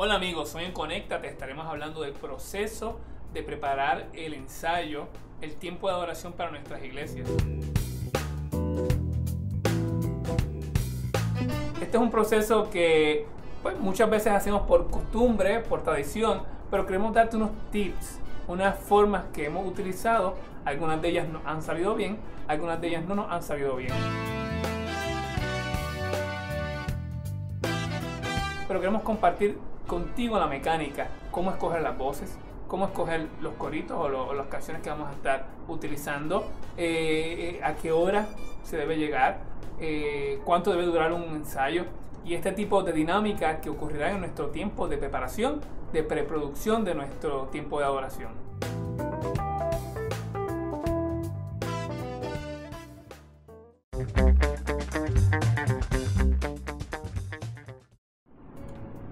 Hola amigos, hoy en Conéctate estaremos hablando del proceso de preparar el ensayo, el tiempo de adoración para nuestras iglesias. Este es un proceso que muchas veces hacemos por costumbre, por tradición, pero queremos darte unos tips, unas formas que hemos utilizado. Algunas de ellas nos han salido bien, algunas de ellas no nos han salido bien. Pero queremos compartir contigo la mecánica, cómo escoger las voces, cómo escoger los coritos o las canciones que vamos a estar utilizando, a qué hora se debe llegar, cuánto debe durar un ensayo y este tipo de dinámica que ocurrirá en nuestro tiempo de preparación, de preproducción de nuestro tiempo de adoración.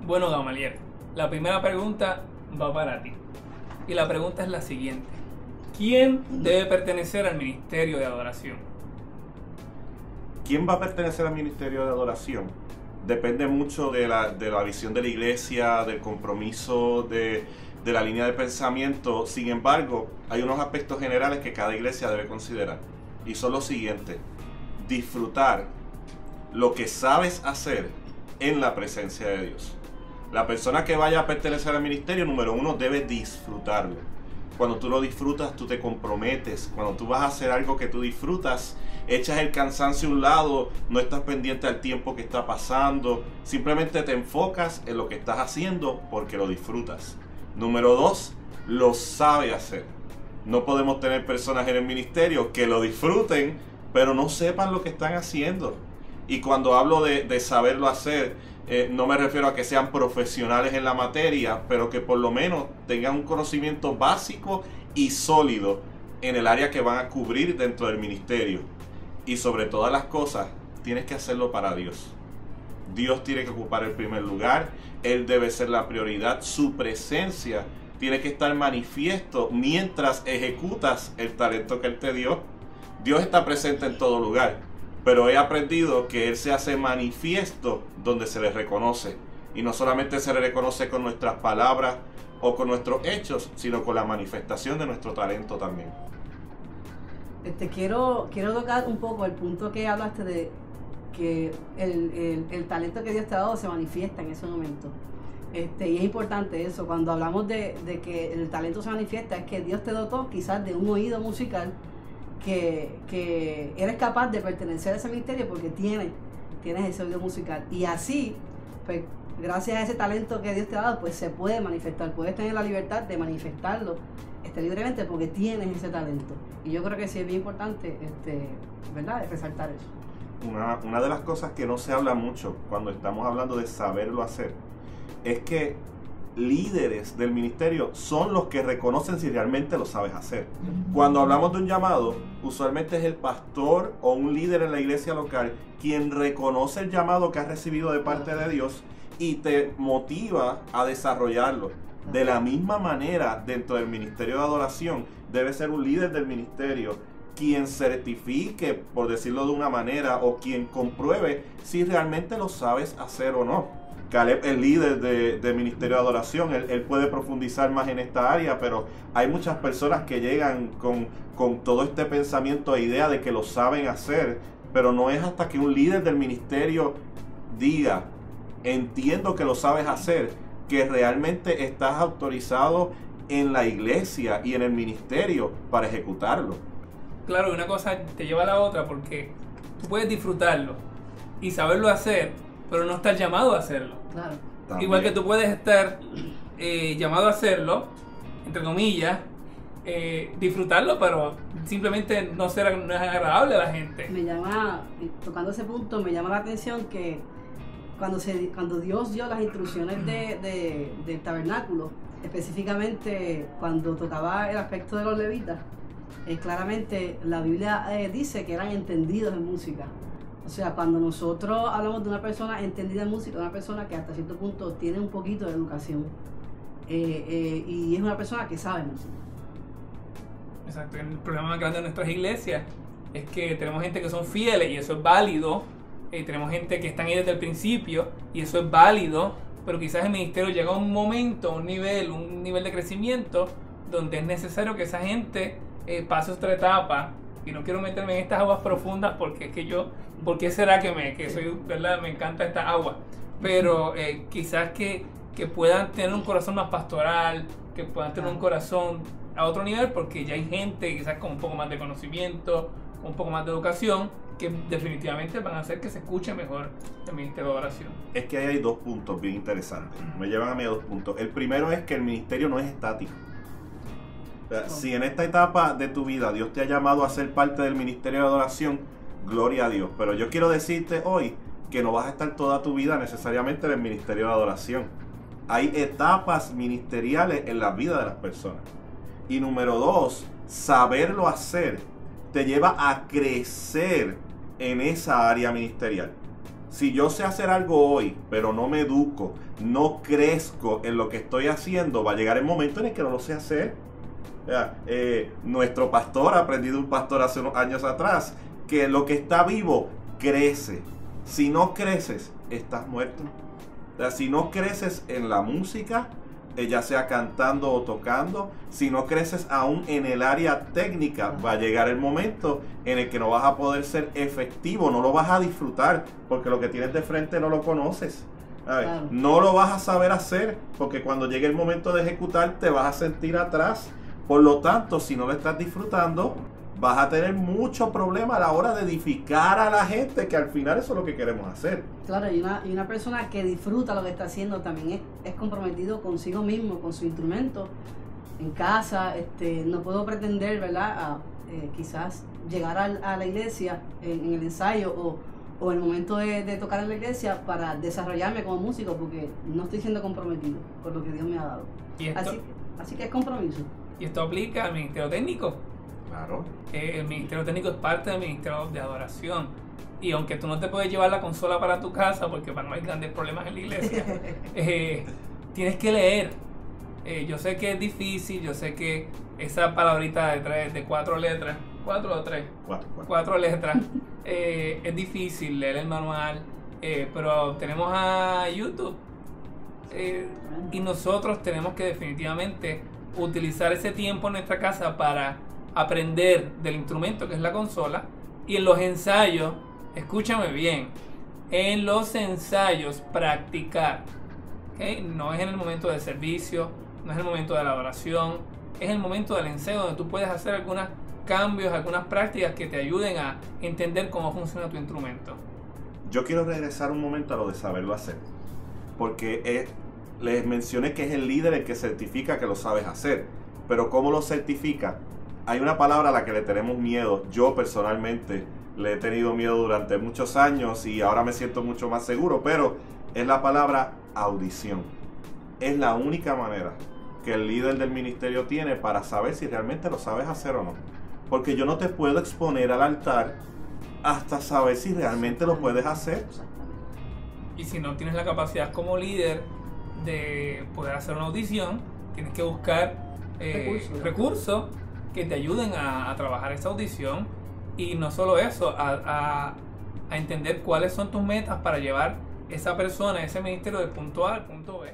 Bueno, Gamaliel, la primera pregunta va para ti. Y la pregunta es la siguiente. ¿Quién debe pertenecer al ministerio de adoración? ¿Quién va a pertenecer al ministerio de adoración? Depende mucho de la visión de la iglesia, del compromiso, de la línea de pensamiento. Sin embargo, hay unos aspectos generales que cada iglesia debe considerar. Y son los siguientes. Disfrutar lo que sabes hacer en la presencia de Dios. La persona que vaya a pertenecer al ministerio, número uno, debe disfrutarlo. Cuando tú lo disfrutas, tú te comprometes. Cuando tú vas a hacer algo que tú disfrutas, echas el cansancio a un lado, no estás pendiente al tiempo que está pasando. Simplemente te enfocas en lo que estás haciendo porque lo disfrutas. Número dos, lo sabe hacer. No podemos tener personas en el ministerio que lo disfruten, pero no sepan lo que están haciendo. Y cuando hablo de saberlo hacer, no me refiero a que sean profesionales en la materia, pero que por lo menos tengan un conocimiento básico y sólido en el área que van a cubrir dentro del ministerio. Y sobre todas las cosas, tienes que hacerlo para Dios. Dios tiene que ocupar el primer lugar, Él debe ser la prioridad, su presencia tiene que estar manifiesto mientras ejecutas el talento que Él te dio. Dios está presente en todo lugar. Pero he aprendido que Él se hace manifiesto donde se le reconoce. Y no solamente se le reconoce con nuestras palabras o con nuestros hechos, sino con la manifestación de nuestro talento también. Quiero tocar un poco el punto que hablaste de que el talento que Dios te ha dado se manifiesta en ese momento. Y es importante eso, cuando hablamos de que el talento se manifiesta, es que Dios te dotó quizás de un oído musical que eres capaz de pertenecer a ese ministerio porque tienes ese oído musical. Y así, pues, gracias a ese talento que Dios te ha dado, pues se puede manifestar. Puedes tener la libertad de manifestarlo libremente porque tienes ese talento. Y yo creo que sí es bien importante, ¿verdad?, resaltar eso. Una de las cosas que no se habla mucho cuando estamos hablando de saberlo hacer es que líderes del ministerio son los que reconocen si realmente lo sabes hacer. Cuando hablamos de un llamado, usualmente es el pastor o un líder en la iglesia local quien reconoce el llamado que has recibido de parte de Dios y te motiva a desarrollarlo. De la misma manera, dentro del ministerio de adoración, debe ser un líder del ministerio quien certifique, por decirlo de una manera, o quien compruebe si realmente lo sabes hacer o no. Caleb, el líder de Ministerio de Adoración, él puede profundizar más en esta área, pero hay muchas personas que llegan con todo este pensamiento e idea de que lo saben hacer, pero no es hasta que un líder del ministerio diga, entiendo que lo sabes hacer, que realmente estás autorizado en la iglesia y en el ministerio para ejecutarlo. Claro, una cosa te lleva a la otra porque tú puedes disfrutarlo y saberlo hacer, pero no estar llamado a hacerlo. Claro. También. Igual que tú puedes estar llamado a hacerlo, entre comillas, disfrutarlo, pero simplemente no es agradable a la gente. Tocando ese punto, me llama la atención que cuando Dios dio las instrucciones del tabernáculo, específicamente cuando tocaba el aspecto de los levitas, claramente la Biblia dice que eran entendidos en música. O sea, cuando nosotros hablamos de una persona entendida en música, una persona que hasta cierto punto tiene un poquito de educación y es una persona que sabe música. Exacto, el problema más grande de nuestras iglesias es que tenemos gente que son fieles y eso es válido, tenemos gente que están ahí desde el principio y eso es válido, pero quizás el ministerio llega a un momento, un nivel de crecimiento donde es necesario que esa gente pase otra etapa. Y no quiero meterme en estas aguas profundas porque es que ¿por qué será que soy, verdad? Me encanta esta agua. Pero quizás que puedan tener un corazón más pastoral, que puedan tener un corazón a otro nivel, porque ya hay gente quizás con un poco más de conocimiento, un poco más de educación, que definitivamente van a hacer que se escuche mejor el ministerio de oración. Es que ahí hay dos puntos bien interesantes. Me llevan a mí a dos puntos. El primero es que el ministerio no es estático. O sea, si en esta etapa de tu vida Dios te ha llamado a ser parte del ministerio de adoración, gloria a Dios. Pero yo quiero decirte hoy que no vas a estar toda tu vida necesariamente en el ministerio de adoración. Hay etapas ministeriales en la vida de las personas. Y número dos, saberlo hacer te lleva a crecer en esa área ministerial. Si yo sé hacer algo hoy, pero no me educo, no crezco en lo que estoy haciendo, va a llegar el momento en el que no lo sé hacer. Nuestro pastor, aprendí de un pastor hace unos años atrás, que lo que está vivo crece. Si no creces, estás muerto. Si no creces en la música, ya sea cantando o tocando, si no creces aún en el área técnica, va a llegar el momento en el que no vas a poder ser efectivo, no lo vas a disfrutar, porque lo que tienes de frente no lo conoces. Claro. No lo vas a saber hacer, porque cuando llegue el momento de ejecutar te vas a sentir atrás. Por lo tanto, si no lo estás disfrutando, vas a tener mucho problema a la hora de edificar a la gente, que al final eso es lo que queremos hacer. Claro, y una persona que disfruta lo que está haciendo también es comprometido consigo mismo, con su instrumento, en casa. No puedo pretender, ¿verdad?, quizás llegar a la iglesia en el ensayo o en el momento de tocar en la iglesia para desarrollarme como músico, porque no estoy siendo comprometido con lo que Dios me ha dado. Así que es compromiso. Y esto aplica al ministerio técnico. Claro. El ministerio técnico es parte del ministerio de adoración. Y aunque tú no te puedes llevar la consola para tu casa, porque para no hay grandes problemas en la iglesia, tienes que leer. Yo sé que es difícil, yo sé que esa palabrita de 4 letras, 4 o 3, 4 letras, es difícil leer el manual, pero tenemos a YouTube. Y nosotros tenemos que definitivamente utilizar ese tiempo en nuestra casa para aprender del instrumento que es la consola. Y en los ensayos, escúchame bien, en los ensayos practicar, ¿okay? No es en el momento del servicio, no es el momento de la adoración, es el momento del ensayo donde tú puedes hacer algunos cambios, algunas prácticas que te ayuden a entender cómo funciona tu instrumento. Yo quiero regresar un momento a lo de saberlo hacer, porque les mencioné que es el líder el que certifica que lo sabes hacer, pero ¿cómo lo certifica? Hay una palabra a la que le tenemos miedo. Yo personalmente le he tenido miedo durante muchos años y ahora me siento mucho más seguro, pero es la palabra audición. Es la única manera que el líder del ministerio tiene para saber si realmente lo sabes hacer o no. Porque yo no te puedo exponer al altar hasta saber si realmente lo puedes hacer. Y si no tienes la capacidad como líder de poder hacer una audición, tienes que buscar recursos que te ayuden a trabajar esa audición. Y no solo eso, a entender cuáles son tus metas para llevar esa persona, ese ministerio del punto A al punto B.